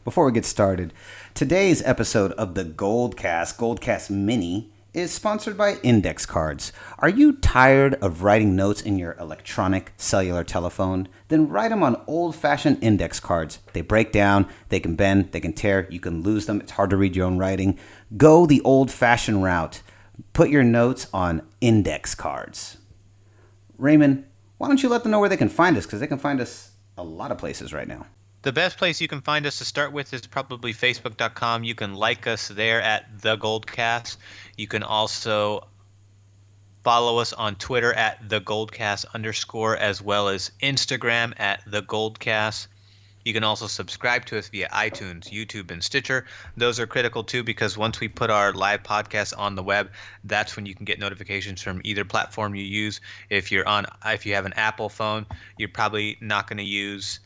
Before we get started, today's episode of the GoldCast Mini, is sponsored by Index Cards. Are you tired of writing notes in your electronic cellular telephone? Then write them on old-fashioned index cards. They break down, they can bend, they can tear, you can lose them. It's hard to read your own writing. Go the old-fashioned route. Put your notes on index cards. Raymond, why don't you let them know where they can find us? Because they can find us a lot of places right now. The best place you can find us to start with is probably facebook.com. You can like us there at The GoldCast. You can also follow us on Twitter at The GoldCast_, as well as Instagram at The GoldCast. You can also subscribe to us via iTunes, YouTube, and Stitcher. Those are critical too, because once we put our live podcast on the web, that's when you can get notifications from either platform you use. If you have an Apple phone, you're probably not going to use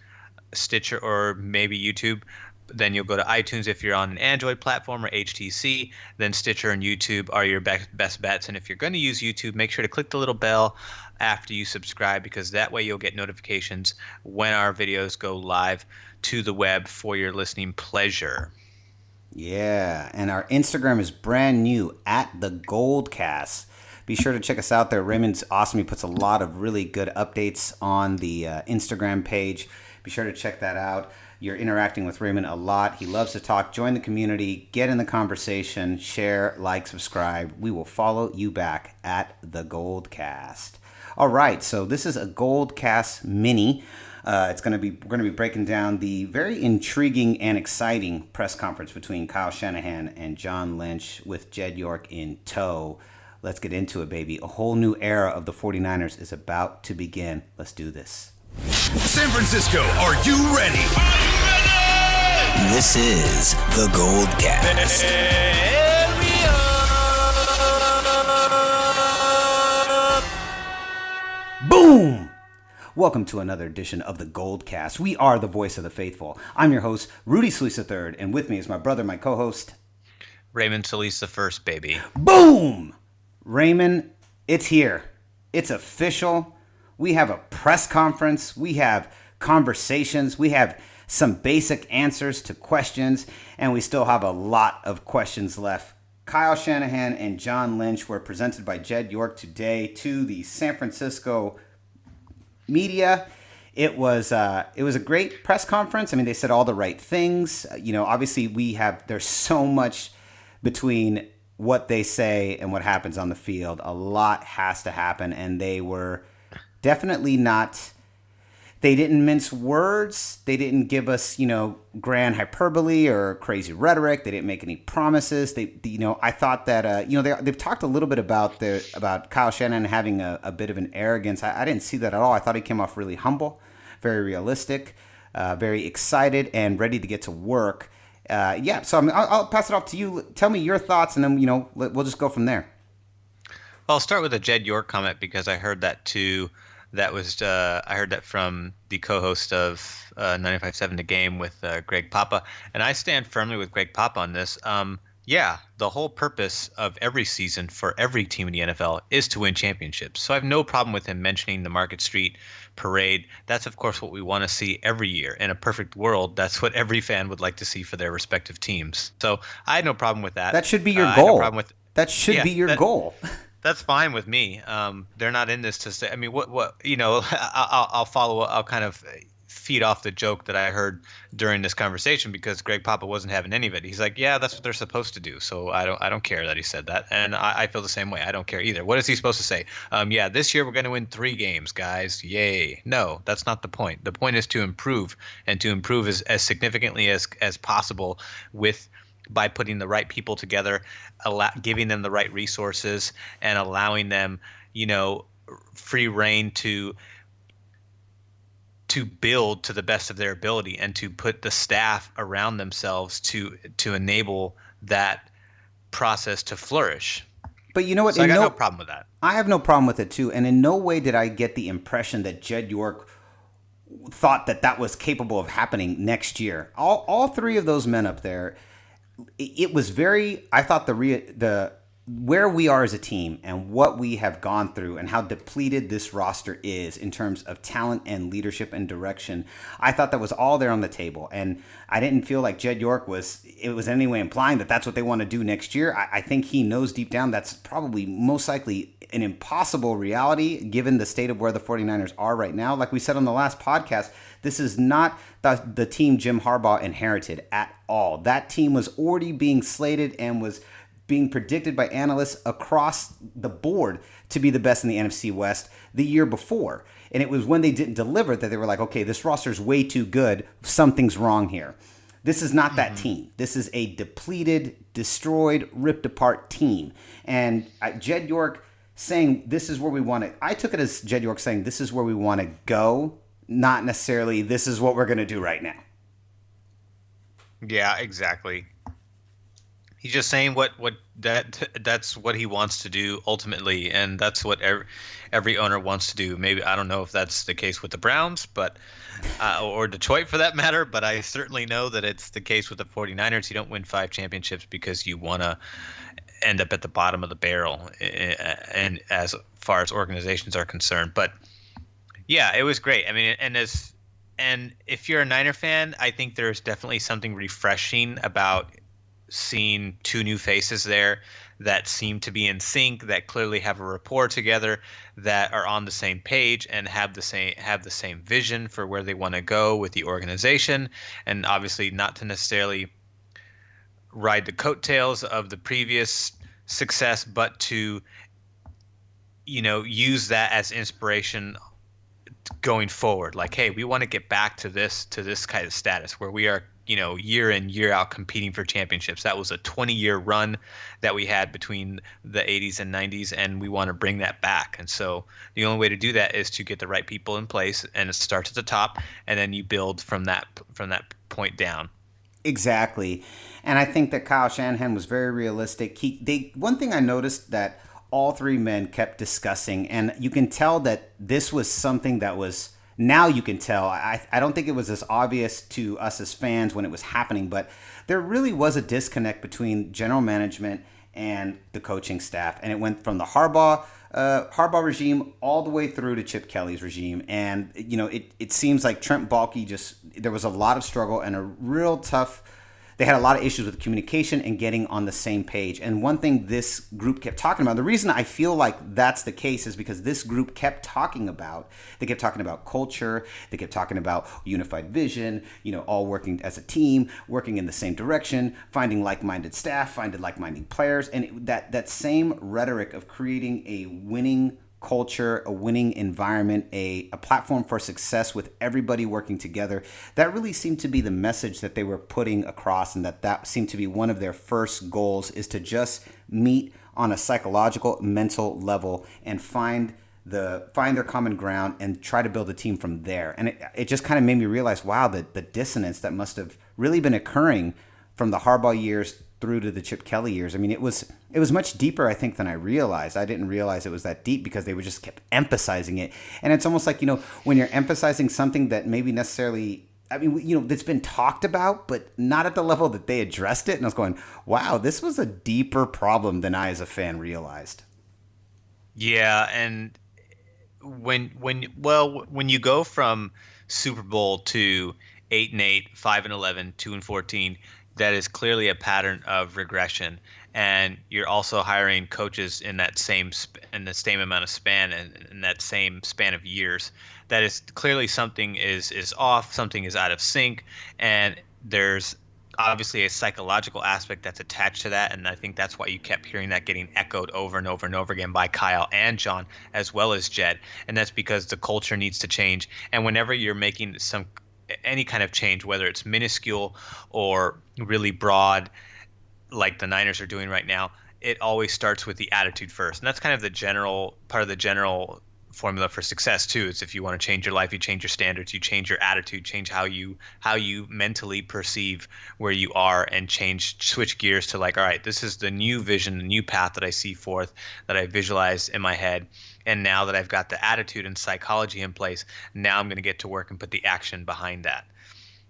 Stitcher or maybe YouTube. Then you'll go to iTunes. If you're on an Android platform or HTC, then Stitcher and YouTube are your best bets. And if you're going to use YouTube, make sure to click the little bell after you subscribe, because that way you'll get notifications when our videos go live to the web for your listening pleasure. Yeah, and our Instagram is brand new, at the GoldCast. Be sure to check us out there. Raymond's awesome. He puts a lot of really good updates on the Instagram page. Be sure to check that out. You're interacting with Raymond a lot. He loves to talk. Join the community. Get in the conversation. Share, like, subscribe. We will follow you back at the GoldCast. All right, so this is a GoldCast Mini. We're going to be breaking down the very intriguing and exciting press conference between Kyle Shanahan and John Lynch with Jed York in tow. Let's get into it, baby. A whole new era of the 49ers is about to begin. Let's do this. San Francisco, are you ready? Are you ready? This is the GoldCast. Boom! Welcome to another edition of the GoldCast. We are the voice of the faithful. I'm your host, Rudy Solis III, and with me is my brother, my co-host, Raymond Solis the first, baby. Boom! Raymond, it's here. It's official. We have a press conference. We have conversations. We have some basic answers to questions, and we still have a lot of questions left. Kyle Shanahan and John Lynch were presented by Jed York today to the San Francisco media. It was a great press conference. I mean, they said all the right things. Obviously there's so much between what they say and what happens on the field. A lot has to happen, and they were definitely not. They didn't mince words. They didn't give us, grand hyperbole or crazy rhetoric. They didn't make any promises. I thought that, they've talked a little bit about Kyle Shanahan having a bit of an arrogance. I didn't see that at all. I thought he came off really humble, very realistic, very excited, and ready to get to work. So I'll pass it off to you. Tell me your thoughts, and then, we'll just go from there. I'll start with a Jed York comment, because I heard that too. I heard that from the co-host of 95.7 The Game with Greg Papa, and I stand firmly with Greg Papa on this. The whole purpose of every season for every team in the NFL is to win championships. So I have no problem with him mentioning the Market Street Parade. That's, of course, what we want to see every year. In a perfect world, that's what every fan would like to see for their respective teams. So I had no problem with that. That should be your goal. That should be your goal. That's fine with me. They're not in this to say. I mean, I'll follow. I'll kind of feed off the joke that I heard during this conversation, because Greg Papa wasn't having any of it. He's like, yeah, that's what they're supposed to do. So I don't care that he said that, and I feel the same way. I don't care either. What is he supposed to say? This year we're going to win 3 games, guys. Yay! No, that's not the point. The point is to improve, and to improve as significantly as possible by putting the right people together, giving them the right resources, and allowing them, free reign to build to the best of their ability, and to put the staff around themselves to enable that process to flourish. But you know what? So I got no problem with that. I have no problem with it too. And in no way did I get the impression that Jed York thought that was capable of happening next year. All 3 of those men up there, it was very, I thought the where we are as a team and what we have gone through and how depleted this roster is in terms of talent and leadership and direction, I thought that was all there on the table. And I didn't feel like Jed York was in any way implying that that's what they want to do next year. I think he knows deep down that's probably most likely an impossible reality given the state of where the 49ers are right now. Like we said on the last podcast, this is not the team Jim Harbaugh inherited at all. That team was already being slated and was being predicted by analysts across the board to be the best in the NFC West the year before. And it was when they didn't deliver that they were like, okay, this roster is way too good. Something's wrong here. This is not that team. This is a depleted, destroyed, ripped apart team. And Jed York saying this is where we want to, I took it as Jed York saying this is where we want to go, not necessarily this is what we're going to do right now. Yeah, exactly. He's just saying that's what he wants to do ultimately, and that's what every owner wants to do. Maybe I don't know if that's the case with the Browns, but or Detroit for that matter, but I certainly know that it's the case with the 49ers. You don't win 5 championships because you want to end up at the bottom of the barrel, and as far as organizations are concerned. But yeah, it was great. I mean, and if you're a Niner fan, I think there's definitely something refreshing about seeing 2 new faces there that seem to be in sync, that clearly have a rapport together, that are on the same page and have the same vision for where they want to go with the organization, and obviously not to necessarily ride the coattails of the previous success, but to use that as inspiration going forward. Like, hey, we want to get back to this kind of status where we are year in, year out competing for championships. That was a 20-year run that we had between the 80s and 90s, and we want to bring that back. And so the only way to do that is to get the right people in place, and it starts at the top, and then you build from that point down. Exactly. And I think that Kyle Shanahan was very realistic. One thing I noticed that all 3 men kept discussing, and you can tell that this was something that was, now you can tell, I don't think it was as obvious to us as fans when it was happening, but there really was a disconnect between general management and the coaching staff. And it went from the Harbaugh regime all the way through to Chip Kelly's regime. And, it seems like Trent Baalke there was a lot of struggle and a real tough, they had a lot of issues with communication and getting on the same page. And one thing this group kept talking about, the reason I feel like that's the case is because this group kept talking about culture, they kept talking about unified vision, all working as a team, working in the same direction, finding like-minded staff, finding like-minded players. And that same rhetoric of creating a winning culture, a winning environment, a platform for success with everybody working together. That really seemed to be the message that they were putting across, and that seemed to be one of their first goals, is to just meet on a psychological, mental level and find their common ground and try to build a team from there. And it just kind of made me realize, wow, the dissonance that must have really been occurring from the Harbaugh years through to the Chip Kelly years. I mean, it was much deeper, I think, than I realized. I didn't realize it was that deep because they were just kept emphasizing it. And it's almost like, when you're emphasizing something that maybe necessarily, that's been talked about, but not at the level that they addressed it. And I was going, wow, this was a deeper problem than I as a fan realized. Yeah, and when you go from Super Bowl to 8-8, 5-11, 2-14, that is clearly a pattern of regression, and you're also hiring coaches in the same amount of span and in that same span of years. That is clearly something is off, something is out of sync, and there's obviously a psychological aspect that's attached to that, and I think that's why you kept hearing that getting echoed over and over and over again by Kyle and John as well as Jed, and that's because the culture needs to change. And whenever you're making any kind of change, whether it's minuscule or really broad, like the Niners are doing right now, it always starts with the attitude first. And that's kind of the general formula for success too. Is if you want to change your life, you change your standards, you change your attitude, change how you mentally perceive where you are, and switch gears to like, all right, this is the new vision, the new path that I see forth, that I visualize in my head. And now that I've got the attitude and psychology in place, now I'm going to get to work and put the action behind that.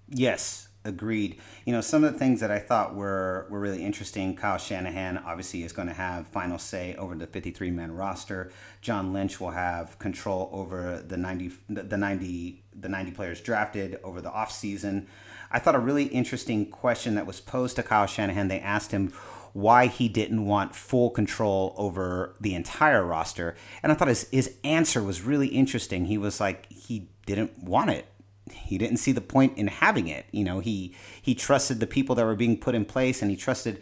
Yes. Agreed. Some of the things that I thought were really interesting. Kyle Shanahan obviously is going to have final say over the 53-man roster. John Lynch will have control over the 90 players drafted over the offseason. I thought a really interesting question that was posed to Kyle Shanahan. They asked him why he didn't want full control over the entire roster, and I thought his answer was really interesting. He was like, he didn't want it. He didn't see the point in having it. He trusted the people that were being put in place, and he trusted,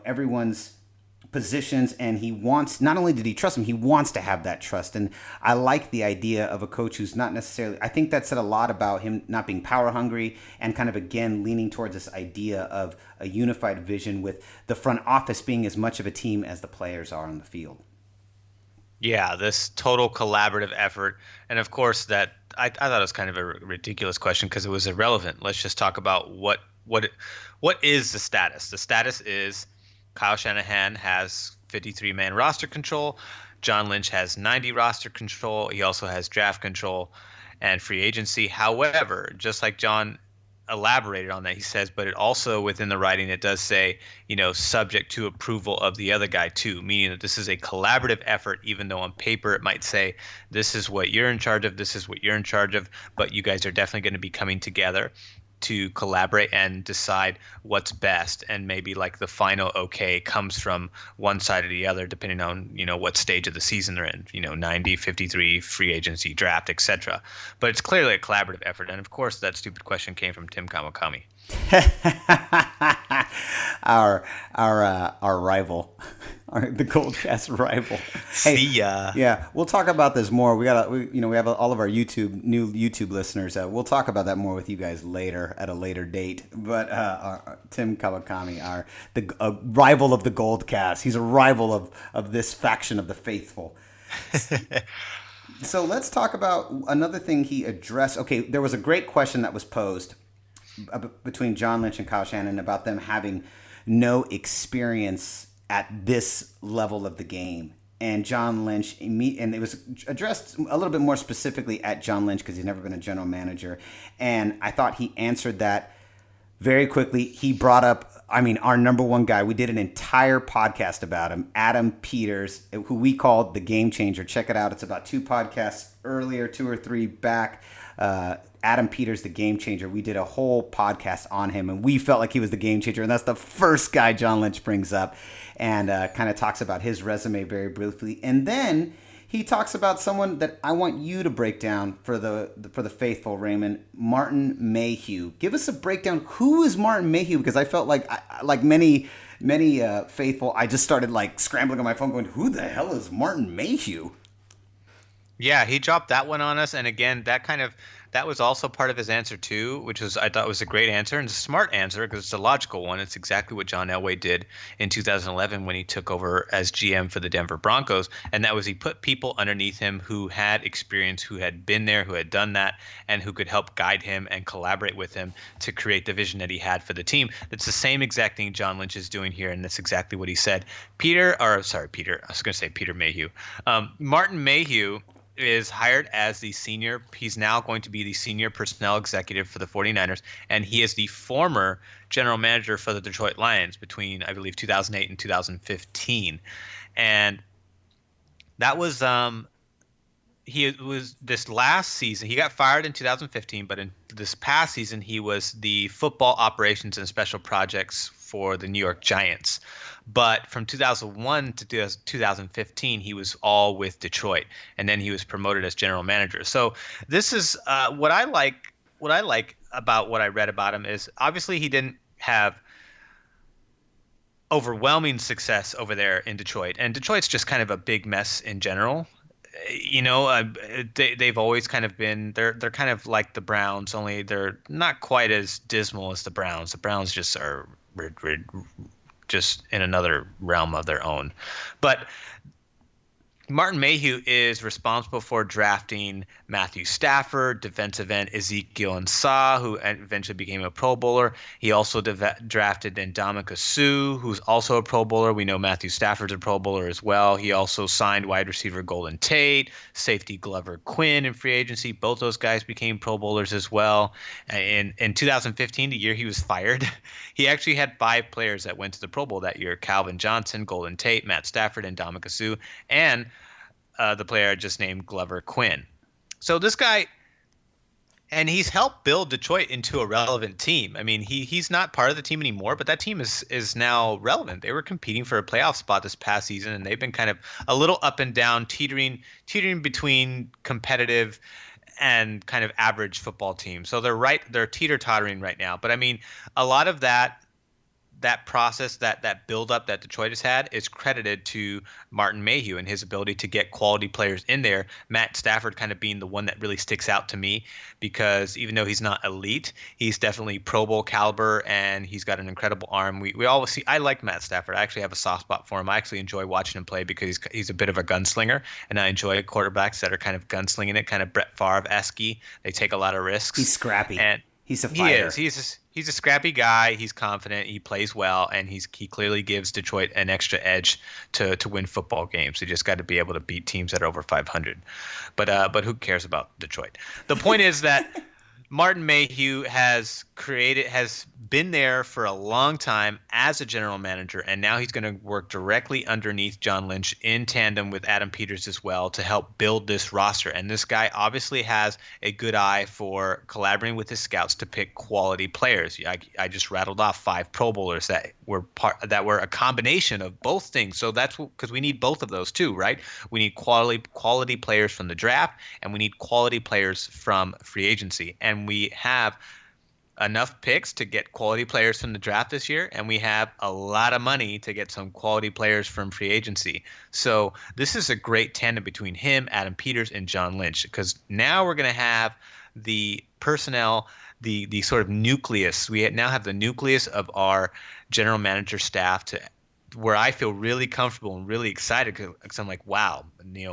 everyone's positions. And he wants, not only did he trust him, he wants to have that trust. And I like the idea of a coach who's not necessarily, I think that said a lot about him not being power hungry and kind of, again, leaning towards this idea of a unified vision with the front office being as much of a team as the players are on the field. Yeah, this total collaborative effort. And of course, that I thought it was kind of a ridiculous question because it was irrelevant. Let's just talk about what is the status. The status is Kyle Shanahan has 53-man roster control. John Lynch has 90 roster control. He also has draft control and free agency. However, just like John elaborated on that, he says, but it also within the writing, it does say, subject to approval of the other guy too, meaning that this is a collaborative effort, even though on paper it might say, this is what you're in charge of, this is what you're in charge of, but you guys are definitely going to be coming together to collaborate and decide what's best, and maybe like the final okay comes from one side or the other depending on what stage of the season they're in, 90, 53, free agency, draft, etc. But it's clearly a collaborative effort, and of course that stupid question came from Tim Kawakami. our rival, the GoldCast rival. Hey, see ya. Yeah, we'll talk about this more. We have all of our new YouTube listeners. We'll talk about that more with you guys later at a later date. But Tim Kawakami, a rival of the GoldCast. He's a rival of this faction of the faithful. So let's talk about another thing he addressed. Okay, there was a great question that was posed between John Lynch and Kyle Shanahan about them having no experience at this level of the game. And John Lynch, and it was addressed a little bit more specifically at John Lynch because he's never been a general manager. And I thought he answered that very quickly. He brought up, our number one guy. We did an entire podcast about him, Adam Peters, who we called the Game Changer. Check it out. It's about 2 podcasts earlier, 2 or 3 back. Adam Peters, the Game Changer. We did a whole podcast on him, and we felt like he was the game changer. And that's the first guy John Lynch brings up, and kind of talks about his resume very briefly. And then he talks about someone that I want you to break down for the faithful, Raymond, Martin Mayhew. Give us a breakdown. Who is Martin Mayhew? Because I felt like many faithful, I just started scrambling on my phone, going, "Who the hell is Martin Mayhew?" Yeah, he dropped that one on us, and again, that was also part of his answer too, which I thought was a great answer and a smart answer because it's a logical one. It's exactly what John Elway did in 2011 when he took over as GM for the Denver Broncos, and that was he put people underneath him who had experience, who had been there, who had done that, and who could help guide him and collaborate with him to create the vision that he had for the team. It's the same exact thing John Lynch is doing here, and that's exactly what he said. Peter. I was going to say Peter Mayhew. Martin Mayhew is hired as the senior. He's now going to be the senior personnel executive for the 49ers, and he is the former general manager for the Detroit Lions between, I believe, 2008 and 2015. And that was he was this last season. He got fired in 2015, but in this past season, he was the football operations and special projects for the New York Giants. But from 2001 to 2015, he was all with Detroit, and then he was promoted as general manager. So this is what I like. What I like about what I read about him is obviously he didn't have overwhelming success over there in Detroit, and Detroit's just kind of a big mess in general. They've always kind of been they're kind of like the Browns, only they're not quite as dismal as the Browns. The Browns just are just in another realm of their own. But Martin Mayhew is responsible for drafting Matthew Stafford, defensive end Ezekiel Ansah, who eventually became a Pro Bowler. He also drafted Ndamukong Suh, who's also a Pro Bowler. We know Matthew Stafford's a Pro Bowler as well. He also signed wide receiver Golden Tate, safety Glover Quinn in free agency. Both those guys became Pro Bowlers as well. In 2015, the year he was fired, he actually had 5 players that went to the Pro Bowl that year: Calvin Johnson, Golden Tate, Matt Stafford, and Ndamukong Suh, and the player I just named, Glover Quinn. So this guy, and he's helped build Detroit into a relevant team. I mean, he's not part of the team anymore, but that team is now relevant. They were competing for a playoff spot this past season, and they've been kind of a little up and down, teetering between competitive and kind of average football team. So they're teeter-tottering right now. But I mean, a lot of that process, that build up that Detroit has had is credited to Martin Mayhew and his ability to get quality players in there. Matt Stafford kind of being the one that really sticks out to me, because even though he's not elite, he's definitely Pro Bowl caliber, and he's got an incredible arm. We always see, I like Matt Stafford. I actually have a soft spot for him. I actually enjoy watching him play because he's a bit of a gunslinger, and I enjoy quarterbacks that are kind of gunslinging it, kind of Brett Favre-esque. They take a lot of risks. He's scrappy. And he's a fighter. He's a scrappy guy. He's confident. He plays well, and he clearly gives Detroit an extra edge to win football games. They just got to be able to beat teams that are over 500. But who cares about Detroit? The point is that Martin Mayhew has been there for a long time as a general manager, and now he's going to work directly underneath John Lynch in tandem with Adam Peters as well to help build this roster. And this guy obviously has a good eye for collaborating with his scouts to pick quality players. I just rattled off 5 Pro Bowlers that were a combination of both things. So that's because we need both of those too, right? We need quality players from the draft, and we need quality players from free agency. And we have enough picks to get quality players from the draft this year, and we have a lot of money to get some quality players from free agency. So this is a great tandem between him, Adam Peters, and John Lynch, because now we're going to have the personnel, the sort of nucleus. We now have the nucleus of our general manager staff to where I feel really comfortable and really excited, because I'm like, wow,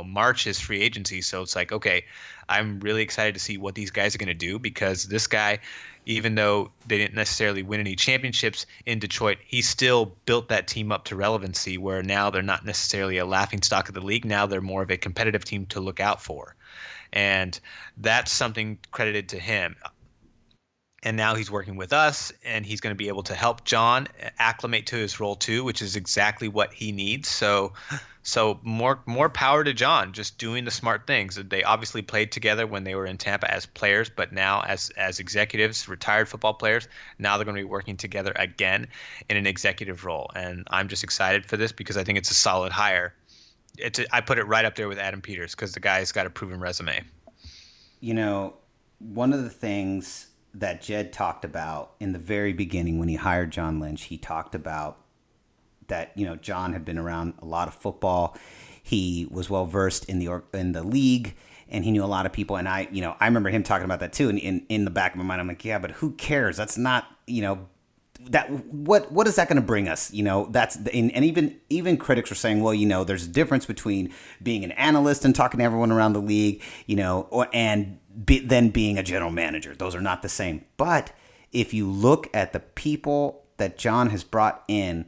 March is free agency. So it's like, okay, I'm really excited to see what these guys are going to do, because this guy, even though they didn't necessarily win any championships in Detroit, he still built that team up to relevancy, where now they're not necessarily a laughingstock of the league. Now they're more of a competitive team to look out for. And that's something credited to him. And now he's working with us, and he's going to be able to help John acclimate to his role too, which is exactly what he needs. So more power to John, just doing the smart things. They obviously played together when they were in Tampa as players, but now as executives, retired football players, now they're going to be working together again in an executive role. And I'm just excited for this, because I think it's a solid hire. I put it right up there with Adam Peters, because the guy's got a proven resume. One of the things that Jed talked about in the very beginning when he hired John Lynch, he talked about that, John had been around a lot of football. He was well versed in the league, and he knew a lot of people. And I remember him talking about that too. And in the back of my mind, I'm like, yeah, but who cares? That's not, that what is that going to bring us? That's and even critics were saying, well, there's a difference between being an analyst and talking to everyone around the league, then being a general manager. Those are not the same. But if you look at the people that John has brought in,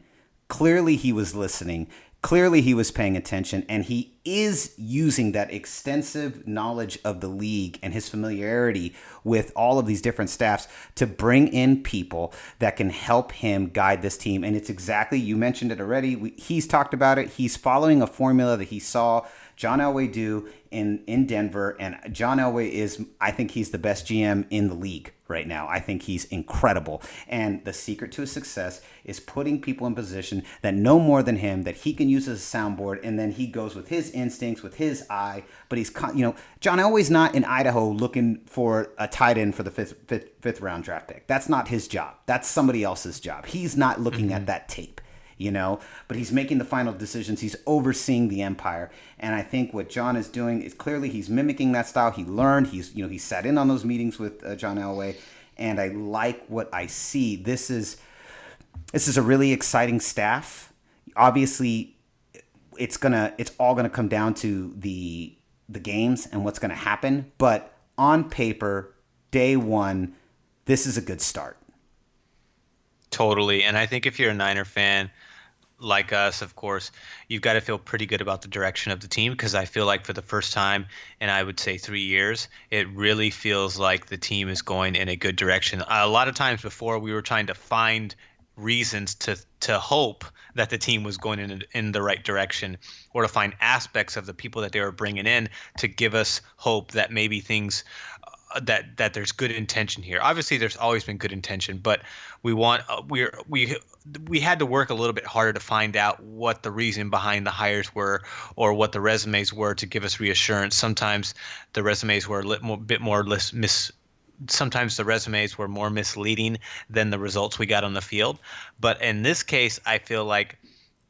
clearly he was listening. Clearly he was paying attention, and he is using that extensive knowledge of the league and his familiarity with all of these different staffs to bring in people that can help him guide this team. And it's exactly, you mentioned it already, he's talked about it. He's following a formula that he saw John Elway do in Denver, and John Elway I think he's the best GM in the league right now. I think he's incredible. And the secret to his success is putting people in position that know more than him, that he can use as a soundboard, and then he goes with his instincts, with his eye. But he's, John Elway's not in Idaho looking for a tight end for the fifth round draft pick. That's not his job. That's somebody else's job. He's not looking at that tape. But he's making the final decisions. He's overseeing the empire. And I think what John is doing is clearly he's mimicking that style. He learned, he sat in on those meetings with John Elway, and I like what I see. This is a really exciting staff. Obviously, it's all gonna come down to the games and what's gonna happen. But on paper, day one, this is a good start. Totally. And I think if you're a Niner fan, like us, of course, you've got to feel pretty good about the direction of the team, because I feel like for the first time in, I would say, 3 years, it really feels like the team is going in a good direction. A lot of times before, we were trying to find reasons to hope that the team was going in the right direction, or to find aspects of the people that they were bringing in to give us hope that maybe things that there's good intention here. Obviously, there's always been good intention, but we had to work a little bit harder to find out what the reason behind the hires were, or what the resumes were, to give us reassurance. Sometimes the resumes were sometimes the resumes were more misleading than the results we got on the field. But in this case, I feel like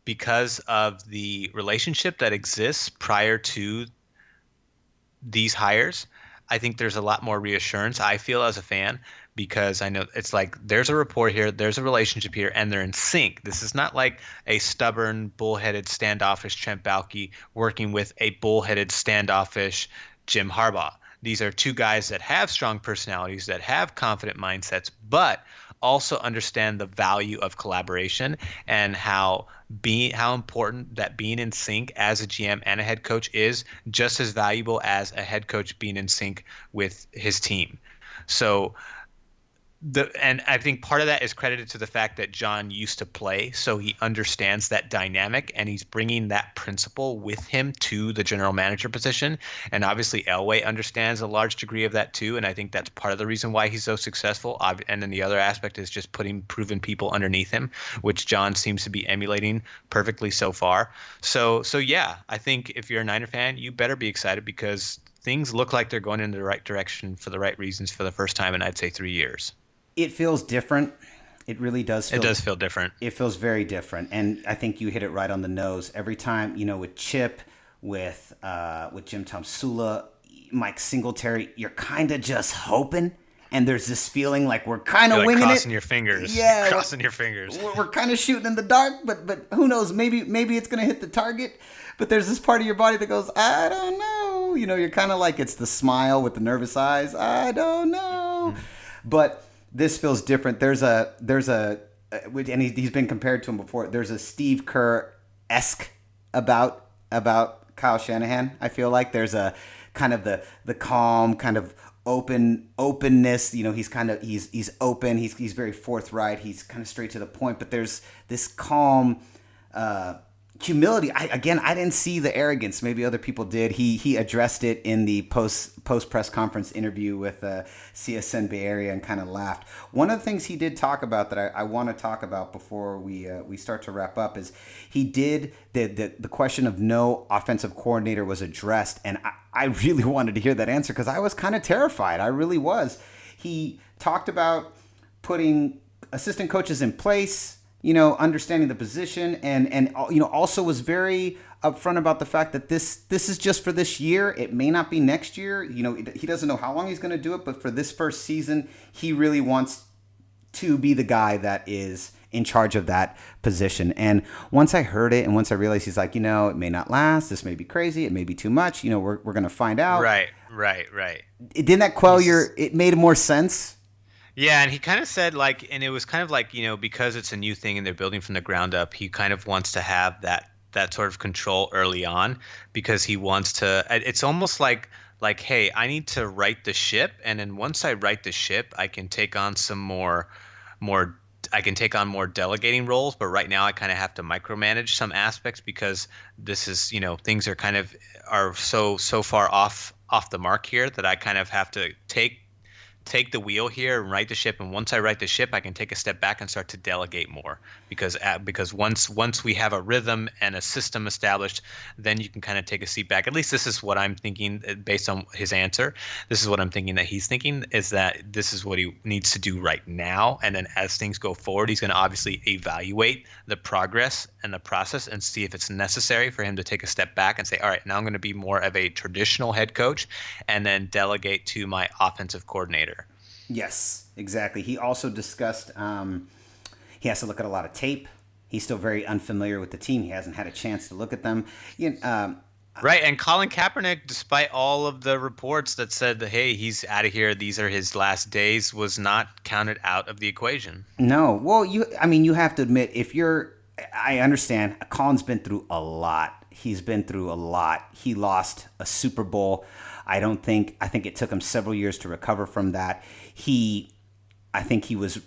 because of the relationship that exists prior to these hires, I think there's a lot more reassurance, I feel, as a fan, because I know it's like there's a rapport here, there's a relationship here, and they're in sync. This is not like a stubborn, bullheaded, standoffish Trent Baalke working with a bullheaded, standoffish Jim Harbaugh. These are two guys that have strong personalities, that have confident mindsets, but also understand the value of collaboration, and how important that being in sync as a GM and a head coach is just as valuable as a head coach being in sync with his team. So and I think part of that is credited to the fact that John used to play, so he understands that dynamic, and he's bringing that principle with him to the general manager position. And obviously Elway understands a large degree of that too, and I think that's part of the reason why he's so successful. And then the other aspect is just putting proven people underneath him, which John seems to be emulating perfectly so far. So yeah, I think if you're a Niner fan, you better be excited, because things look like they're going in the right direction for the right reasons for the first time in, I'd say, 3 years. It feels different. It really does. It does feel different. It feels very different, and I think you hit it right on the nose. Every time, with Chip, with Jim Tomsula, Mike Singletary, you're kind of just hoping, and there's this feeling like we're kind of winging crossing your fingers. Yeah, crossing your fingers. We're kind of shooting in the dark, but who knows? Maybe it's gonna hit the target. But there's this part of your body that goes, I don't know. You're kind of like, it's the smile with the nervous eyes. I don't know, but this feels different. There's a and he's been compared to him before. There's a Steve Kerr-esque about Kyle Shanahan. I feel like there's a kind of the calm, kind of openness. He's open. He's very forthright. He's kind of straight to the point. But there's this calm humility. I didn't see the arrogance. Maybe other people did. He addressed it in the post press conference interview with CSN Bay Area and kind of laughed. One of the things he did talk about that I want to talk about before we start to wrap up is he did the question of no offensive coordinator was addressed, and I really wanted to hear that answer, because I was kind of terrified. I really was. He talked about putting assistant coaches in place, understanding the position, and also was very upfront about the fact that this is just for this year. It may not be next year. He doesn't know how long he's going to do it, but for this first season, he really wants to be the guy that is in charge of that position. And once I heard it, and once I realized, he's like, it may not last. This may be crazy. It may be too much. We're going to find out. Right. Didn't that quell it made more sense? Yeah, and he kind of said, and it was kind of like, because it's a new thing and they're building from the ground up, he kind of wants to have that sort of control early on, because he wants to, it's almost like, hey, I need to right the ship, and then once I right the ship, I can take on more delegating roles, but right now I kind of have to micromanage some aspects, because this is, things are so far off the mark here that I kind of have to take the wheel here and right the ship. And once I right the ship, I can take a step back and start to delegate more, because once we have a rhythm and a system established, then you can kind of take a seat back. At least this is what I'm thinking based on his answer. This is what I'm thinking that he's thinking, is that this is what he needs to do right now. And then as things go forward, he's going to obviously evaluate the progress and the process and see if it's necessary for him to take a step back and say, all right, now I'm going to be more of a traditional head coach, and then delegate to my offensive coordinator. Yes, exactly. He also discussed he has to look at a lot of tape. He's still very unfamiliar with the team. He hasn't had a chance to look at them. Right, and Colin Kaepernick, despite all of the reports that said that, hey, he's out of here, these are his last days, was not counted out of the equation. No. Well, you have to admit, I understand. Colin's been through a lot. He's been through a lot. He lost a Super Bowl. I think it took him several years to recover from that. I think he was a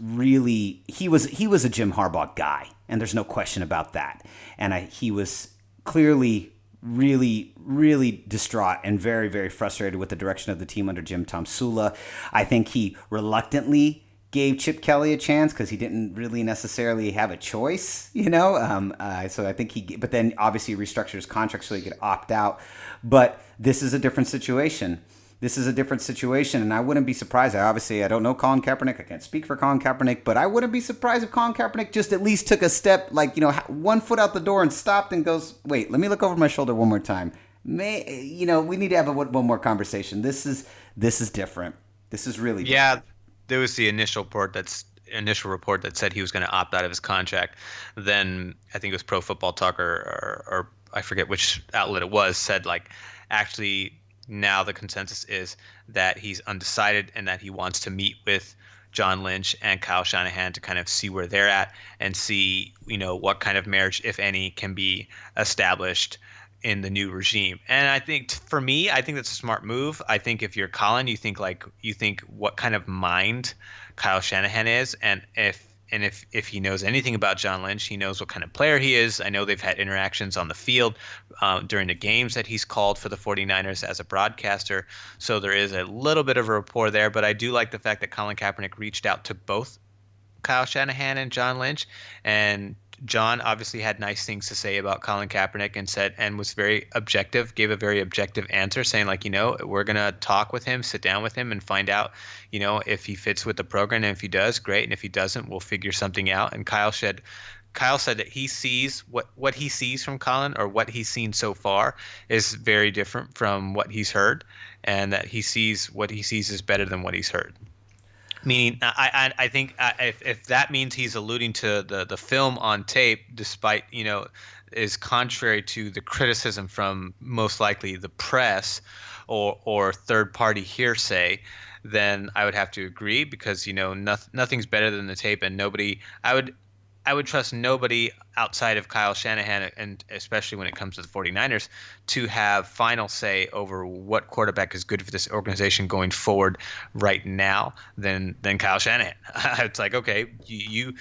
Jim Harbaugh guy, and there's no question about that. And he was clearly really, really distraught and very, very frustrated with the direction of the team under Jim Tomsula. I think he reluctantly gave Chip Kelly a chance because he didn't really necessarily have a choice, So I think but then obviously restructured his contract so he could opt out. But this is a different situation. And I wouldn't be surprised. I don't know Colin Kaepernick. I can't speak for Colin Kaepernick, but I wouldn't be surprised if Colin Kaepernick just at least took a step, 1 foot out the door and stopped and goes, wait, let me look over my shoulder one more time. We need to have one more conversation. This is different. This is really different. Yeah, there was the initial report that said he was going to opt out of his contract. Then I think it was Pro Football Talk or I forget which outlet it was, said actually now the consensus is that he's undecided and that he wants to meet with John Lynch and Kyle Shanahan to kind of see where they're at and see, what kind of marriage, if any, can be established in the new regime. And I think for me, I think that's a smart move. I think if you're Colin, you think what kind of mind Kyle Shanahan is, and if he knows anything about John Lynch, he knows what kind of player he is. I know they've had interactions on the field during the games that he's called for the 49ers as a broadcaster. So there is a little bit of a rapport there. But I do like the fact that Colin Kaepernick reached out to both Kyle Shanahan and John Lynch. And John obviously had nice things to say about Colin Kaepernick and was very objective, gave a very objective answer saying we're going to talk with him, sit down with him and find out, if he fits with the program. And if he does, great. And if he doesn't, we'll figure something out. And Kyle said that he sees what he sees from Colin, or what he's seen so far, is very different from what he's heard, and that what he sees is better than what he's heard. Meaning, I think if that means he's alluding to the film on tape, despite, is contrary to the criticism from most likely the press or third-party hearsay, then I would have to agree because, nothing's better than the tape, and I would trust nobody outside of Kyle Shanahan, and especially when it comes to the 49ers, to have final say over what quarterback is good for this organization going forward right now than Kyle Shanahan. It's okay, you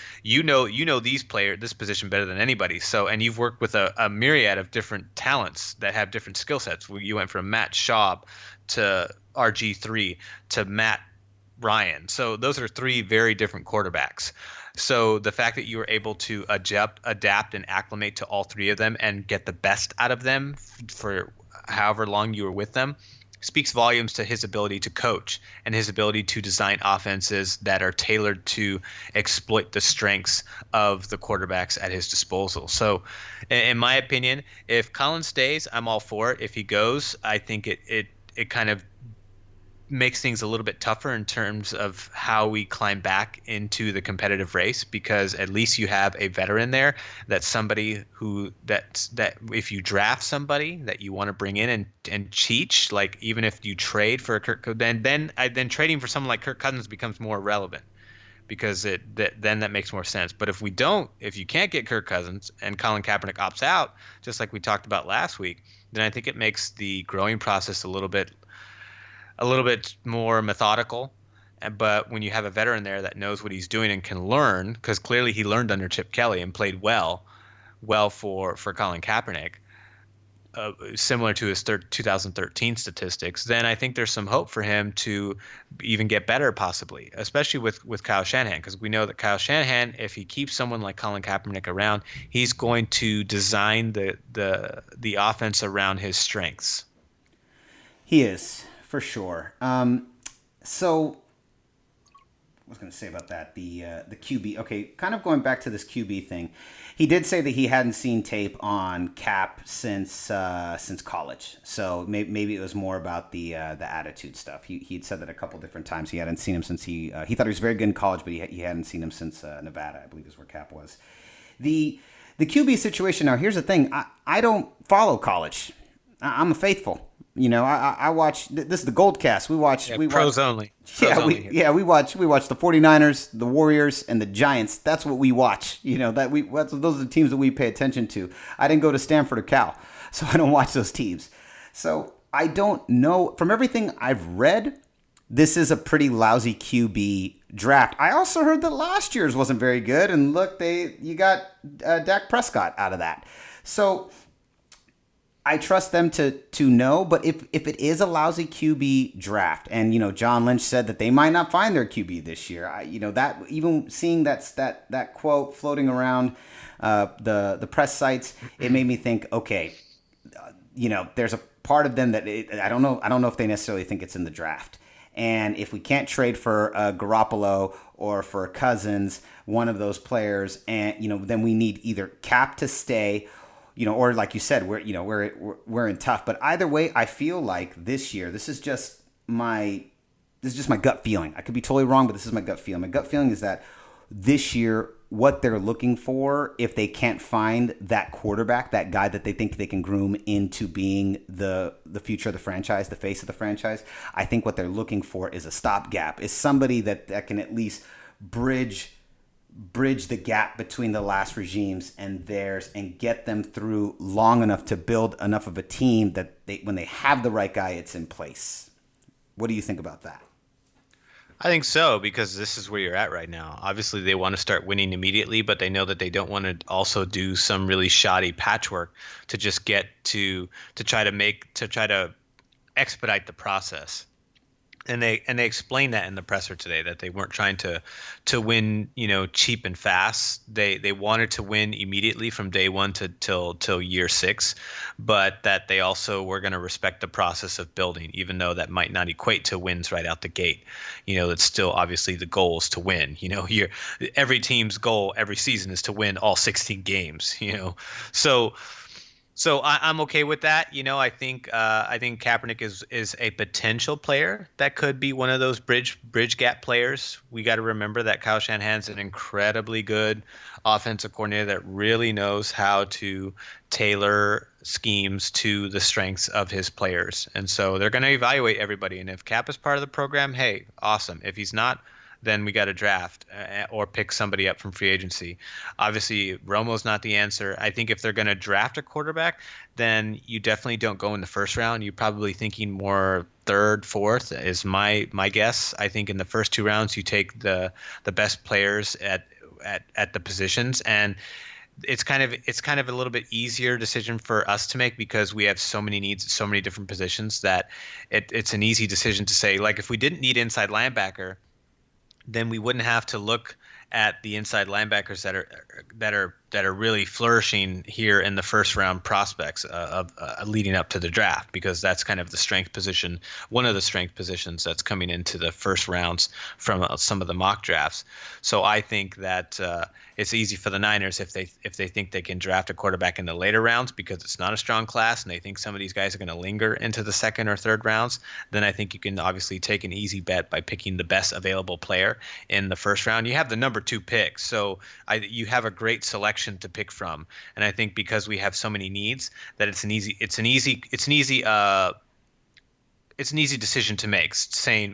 know this position better than anybody. So, and you've worked with a myriad of different talents that have different skill sets. You went from Matt Schaub to RG3 to Matt Ryan. So those are three very different quarterbacks. So the fact that you were able to adapt and acclimate to all three of them and get the best out of them for however long you were with them speaks volumes to his ability to coach and his ability to design offenses that are tailored to exploit the strengths of the quarterbacks at his disposal. So in my opinion, if Colin stays, I'm all for it. If he goes, I think it kind of makes things a little bit tougher in terms of how we climb back into the competitive race, because at least you have a veteran there, that's somebody that if you draft somebody that you want to bring in and teach, even if you trade for then trading for someone like Kirk Cousins becomes more relevant, because that makes more sense. But if you can't get Kirk Cousins and Colin Kaepernick opts out, just like we talked about last week, then I think it makes the growing process a little bit more methodical. But when you have a veteran there that knows what he's doing and can learn, because clearly he learned under Chip Kelly and played well for Colin Kaepernick, similar to his 2013 statistics, then I think there's some hope for him to even get better, possibly, especially with Kyle Shanahan, because we know that Kyle Shanahan, if he keeps someone like Colin Kaepernick around, he's going to design the offense around his strengths. He is. For sure. So, what was going to say about that? The QB. Okay, kind of going back to this QB thing. He did say that he hadn't seen tape on Cap since college. So maybe it was more about the attitude stuff. He'd said that a couple different times. He hadn't seen him since he thought he was very good in college, but he hadn't seen him since Nevada, I believe is where Cap was. The QB situation now, here's the thing. I don't follow college. I'm a faithful. You know, I watch, this is the GoldCast. We watch pros only. Pros only here. We watch the 49ers, the Warriors, and the Giants. That's what we watch. You know, those are the teams that we pay attention to. I didn't go to Stanford or Cal, so I don't watch those teams. So I don't know. From everything I've read, this is a pretty lousy QB draft. I also heard that last year's wasn't very good, and look, you got Dak Prescott out of that. So I trust them to know, but if it is a lousy QB draft, and you know John Lynch said that they might not find their QB this year, that even seeing that quote floating around the press sites, it made me think, okay, there's a part of them that I don't know if they necessarily think it's in the draft, and if we can't trade for Garoppolo or for Cousins, one of those players, and then we need either cap to stay. Or like you said, we're in tough. But either way, I feel like this year, this is just my gut feeling. I could be totally wrong, but this is my gut feeling. My gut feeling is that this year, what they're looking for, if they can't find that quarterback, that guy that they think they can groom into being the future of the franchise, the face of the franchise, I think what they're looking for is a stopgap, is somebody that can at least bridge the gap between the last regimes and theirs and get them through long enough to build enough of a team that when they have the right guy, it's in place. What do you think about that? I think so, because this is where you're at right now. Obviously, they want to start winning immediately, but they know that they don't want to also do some really shoddy patchwork to just get to try to expedite the process. And they explained that in the presser today, that they weren't trying to win, cheap and fast. They wanted to win immediately from day one till year 6, but that they also were going to respect the process of building, even though that might not equate to wins right out the gate. It's still obviously the goal is to win. Every team's goal every season is to win all 16 games. So I'm okay with that. I think Kaepernick is a potential player that could be one of those bridge gap players. We got to remember that Kyle Shanahan's an incredibly good offensive coordinator that really knows how to tailor schemes to the strengths of his players. And so they're going to evaluate everybody. And if Cap is part of the program, hey, awesome. If he's not, then we got to draft or pick somebody up from free agency. Obviously, Romo's not the answer. I think if they're going to draft a quarterback, then you definitely don't go in the first round. You're probably thinking more third, fourth is my guess. I think in the first 2 rounds, you take the best players at the positions, and it's kind of a little bit easier decision for us to make because we have so many needs at so many different positions that it's an easy decision to say, like, if we didn't need inside linebacker, then we wouldn't have to look at the inside linebackers that are really flourishing here in the first round prospects of leading up to the draft, because that's kind of the strength position, one of the strength positions that's coming into the first rounds from some of the mock drafts. So I think that it's easy for the Niners if they think they can draft a quarterback in the later rounds because it's not a strong class and they think some of these guys are going to linger into the second or third rounds. Then I think you can obviously take an easy bet by picking the best available player in the first round. You have the number 2 pick, so you have a great selection to pick from. And I think because we have so many needs that it's an easy decision to make.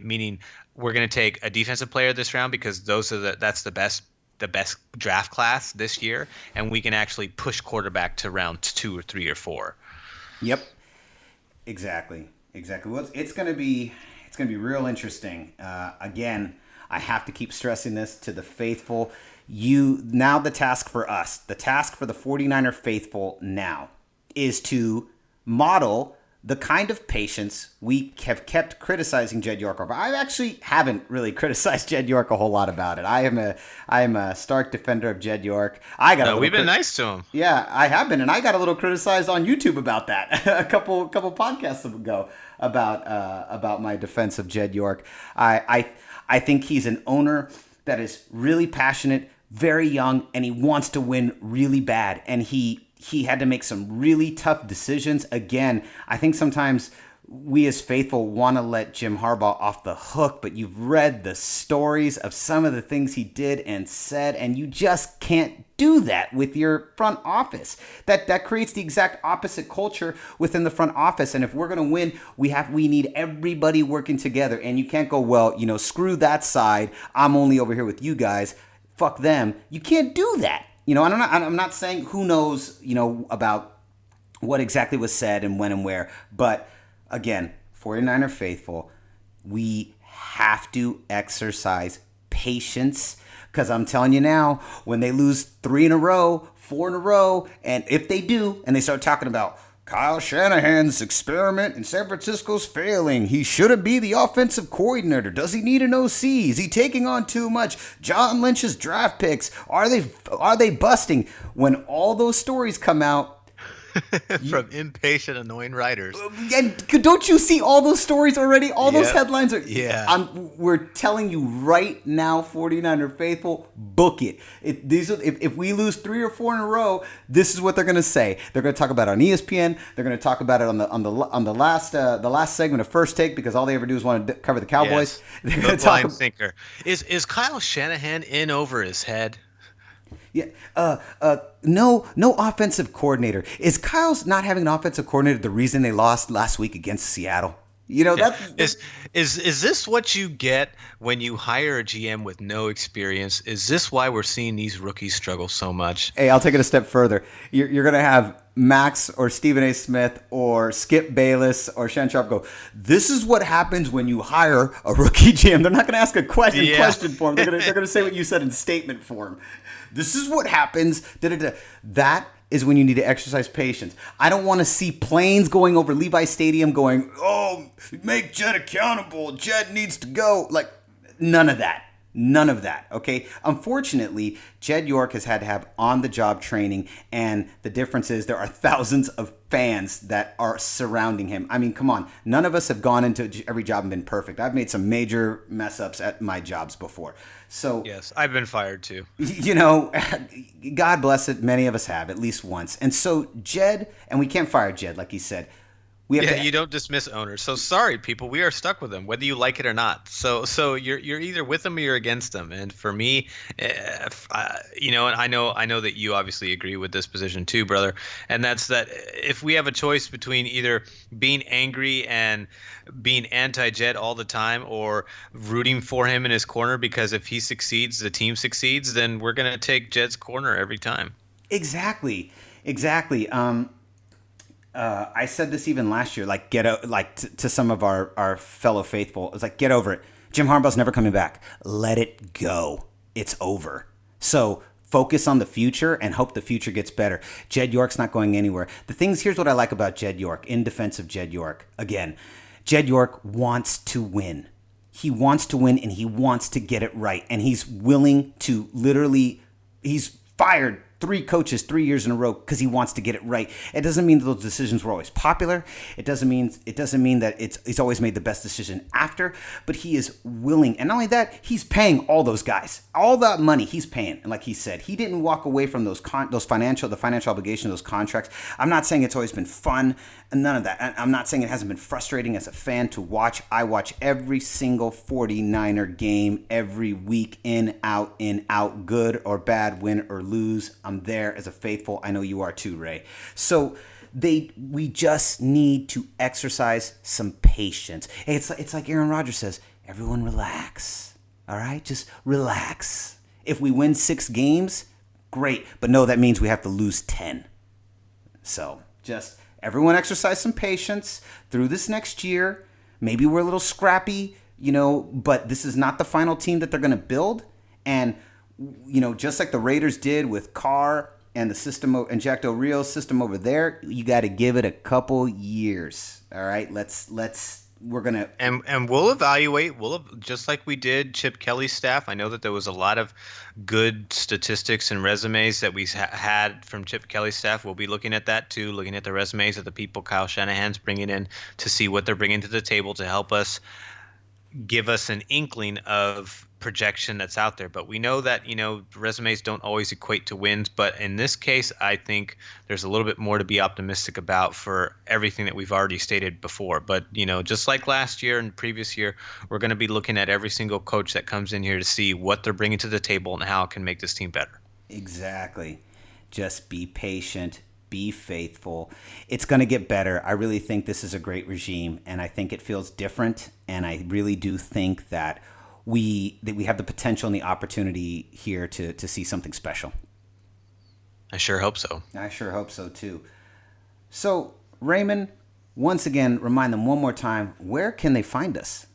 Meaning we're going to take a defensive player this round because that's the best draft class this year, and we can actually push quarterback to round 2 or 3 or 4. Yep, exactly. Well, it's going to be real interesting. Again, I have to keep stressing this to the faithful. Now the task for us, the task for the 49er faithful now, is to model the kind of patience we have kept criticizing Jed York over. I actually haven't really criticized Jed York a whole lot about it. I am a stark defender of Jed York. We've been nice to him. Yeah, I have been, and I got a little criticized on YouTube about that a couple podcasts ago about my defense of Jed York. I think he's an owner that is really passionate, very young, and he wants to win really bad. And he had to make some really tough decisions. Again, I think sometimes we as faithful want to let Jim Harbaugh off the hook, but you've read the stories of some of the things he did and said, and you just can't do that with your front office. That creates the exact opposite culture within the front office. And if we're going to win, we need everybody working together. And you can't go, well, screw that side. I'm only over here with you guys. Fuck them. You can't do that. I'm not saying who knows, about what exactly was said and when and where, but again, 49er faithful, we have to exercise patience, because I'm telling you now, when they lose 3 in a row, 4 in a row, and if they do, and they start talking about Kyle Shanahan's experiment in San Francisco's failing, he shouldn't be the offensive coordinator, does he need an OC, is he taking on too much, John Lynch's draft picks, are they busting? When all those stories come out, from impatient, annoying writers. And don't you see all those stories already? All those headlines are. Yeah. We're telling you right now, 49er faithful, book it. If we lose 3 or 4 in a row, this is what they're going to say. They're going to talk about it on ESPN. They're going to talk about it on the last segment of First Take, because all they ever do is want to cover the Cowboys. Yes. They're The blind thinker. Is Kyle Shanahan in over his head? Yeah. No offensive coordinator. Is Kyle's not having an offensive coordinator the reason they lost last week against Seattle? Is this what you get when you hire a GM with no experience? Is this why we're seeing these rookies struggle so much? Hey, I'll take it a step further. You're going to have Max or Stephen A. Smith or Skip Bayless or Shan Sharp go, this is what happens when you hire a rookie GM. They're not going to ask a question form. They're going to say what you said in statement form. This is what happens. That is when you need to exercise patience. I don't want to see planes going over Levi Stadium going, oh, make Jed accountable. Jed needs to go. Like, none of that. None of that, okay? Unfortunately, Jed York has had to have on-the-job training, and the difference is there are thousands of fans that are surrounding him. I mean, come on. None of us have gone into every job and been perfect. I've made some major mess-ups at my jobs before. So, yes, I've been fired too. God bless it, many of us have, at least once. And so Jed, and we can't fire Jed, like he said. You don't dismiss owners. So sorry, people, we are stuck with them, whether you like it or not. So you're either with them or you're against them. And for me, and I know that you obviously agree with this position too, brother. And that's that if we have a choice between either being angry and being anti-Jed all the time, or rooting for him in his corner because if he succeeds, the team succeeds, then we're gonna take Jed's corner every time. Exactly. I said this even last year, to some of our fellow faithful. It's like, get over it. Jim Harbaugh's never coming back. Let it go. It's over. So focus on the future and hope the future gets better. Jed York's not going anywhere. Here's what I like about Jed York, in defense of Jed York. Again, Jed York wants to win. He wants to win, and he wants to get it right. And he's willing to he's fired 3 coaches 3 years in a row because he wants to get it right. It doesn't mean that those decisions were always popular. It doesn't mean that he's always made the best decision after, but he is willing. And not only that, he's paying all those guys. All that money he's paying. And like he said, he didn't walk away from the financial obligation of those contracts. I'm not saying it's always been fun, and none of that. I'm not saying it hasn't been frustrating as a fan to watch. I watch every single 49er game every week, in, out, good or bad, win or lose. I'm there as a faithful. I know you are too, Ray. So we just need to exercise some patience. Hey, it's like Aaron Rodgers says, everyone relax. All right? Just relax. If we win 6 games, great. But no, that means we have to lose 10. So just everyone exercise some patience through this next year. Maybe we're a little scrappy, but this is not the final team that they're going to build. And just like the Raiders did with Carr and the system and Jack Del Rio's system over there, you got to give it a couple years. All right, we're gonna and we'll evaluate. Just like we did Chip Kelly's staff. I know that there was a lot of good statistics and resumes that we had from Chip Kelly's staff. We'll be looking at that too, looking at the resumes of the people Kyle Shanahan's bringing in to see what they're bringing to the table to help us give us an inkling of projection that's out there. But we know that, resumes don't always equate to wins. But in this case, I think there's a little bit more to be optimistic about for everything that we've already stated before. But, just like last year and previous year, we're going to be looking at every single coach that comes in here to see what they're bringing to the table and how it can make this team better. Exactly. Just be patient. Be faithful. It's going to get better. I really think this is a great regime, and I think it feels different. And I really do think that we have the potential and the opportunity here to see something special. I sure hope so. I sure hope so too. So, Raymond, once again, remind them one more time, where can they find us?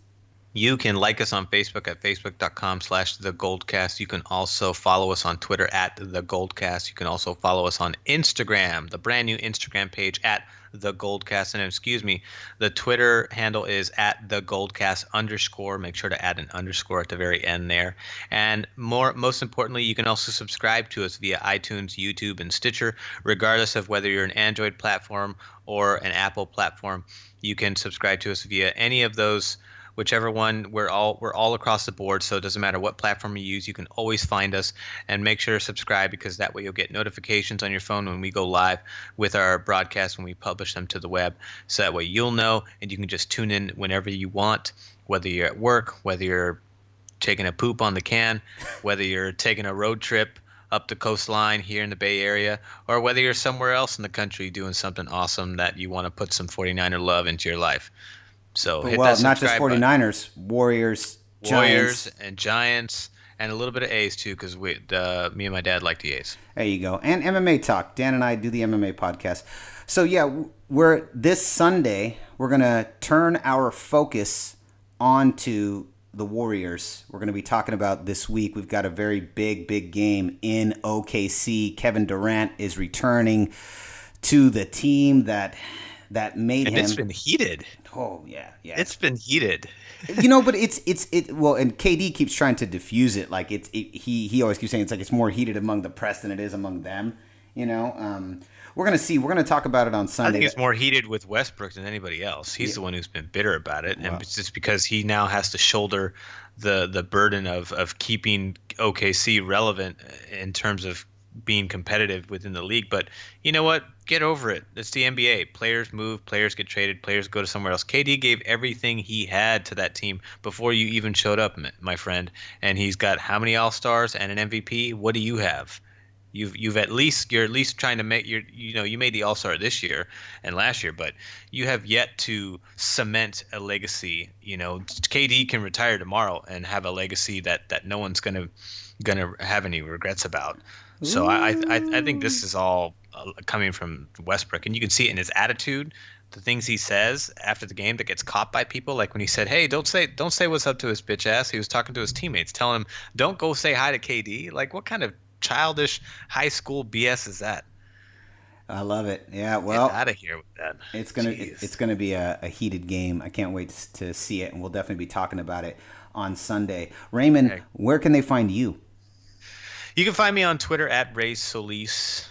You can like us on Facebook at facebook.com/thegoldcast. You can also follow us on Twitter at thegoldcast. You can also follow us on Instagram, the brand new Instagram page at thegoldcast. And the Twitter handle is at thegoldcast_. Make sure to add an underscore at the very end there. And most importantly, you can also subscribe to us via iTunes, YouTube, and Stitcher, regardless of whether you're an Android platform or an Apple platform. You can subscribe to us via any of those. Whichever one, we're all across the board, so it doesn't matter what platform you use. You can always find us, and make sure to subscribe, because that way you'll get notifications on your phone when we go live with our broadcasts, when we publish them to the web. So that way you'll know, and you can just tune in whenever you want, whether you're at work, whether you're taking a poop on the can, whether you're taking a road trip up the coastline here in the Bay Area, or whether you're somewhere else in the country doing something awesome that you want to put some 49er love into your life. So hit that not just subscribe 49ers, Warriors, Giants. and Giants, and a little bit of A's too, because me and my dad like the A's. There you go. And MMA talk. Dan and I do the MMA podcast. So yeah, this Sunday we're gonna turn our focus onto the Warriors. We're gonna be talking about this week. We've got a very big game in OKC. Kevin Durant is returning to the team that made him. And it's been heated. Oh yeah. It's been heated. But well, and KD keeps trying to diffuse it. Like he always keeps saying it's more heated among the press than it is among them. We're gonna see. We're gonna talk about it on Sunday. I think it's more heated with Westbrook than anybody else. He's the one who's been bitter about it, and it's just because he now has to shoulder the burden of keeping OKC relevant in terms of being competitive within the league. But you know what? Get over it. It's the NBA. Players move, players get traded, players go to somewhere else. KD gave everything he had to that team before you even showed up, my friend. And he's got how many All-Stars and an MVP? What do you have? You're at least trying to make you made the All-Star this year and last year, but you have yet to cement a legacy. KD can retire tomorrow and have a legacy that no one's gonna have any regrets about. So I think this is all coming from Westbrook, and you can see it in his attitude, the things he says after the game that gets caught by people. Like when he said, "Hey, don't say what's up to his bitch ass." He was talking to his teammates, telling him, "Don't go say hi to KD." Like, what kind of childish high school BS is that? I love it. Yeah, well, get out of here with that. It's gonna be a heated game. I can't wait to see it, and we'll definitely be talking about it on Sunday. Raymond, Where can they find you? You can find me on Twitter at Ray Solis.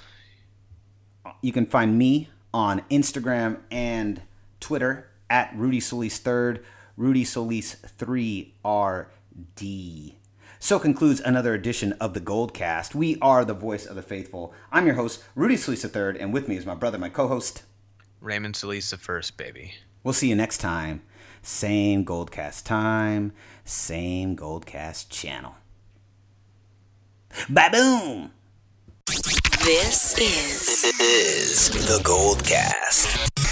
You can find me on Instagram and Twitter at Rudy Solis 3rd, Rudy Solis 3RD. So concludes another edition of the GoldCast. We are the voice of the faithful. I'm your host, Rudy Solis 3rd, and with me is my brother, my co-host, Raymond Solis I, baby. We'll see you next time. Same GoldCast time, same GoldCast channel. Ba-boom! This is the GoldCast.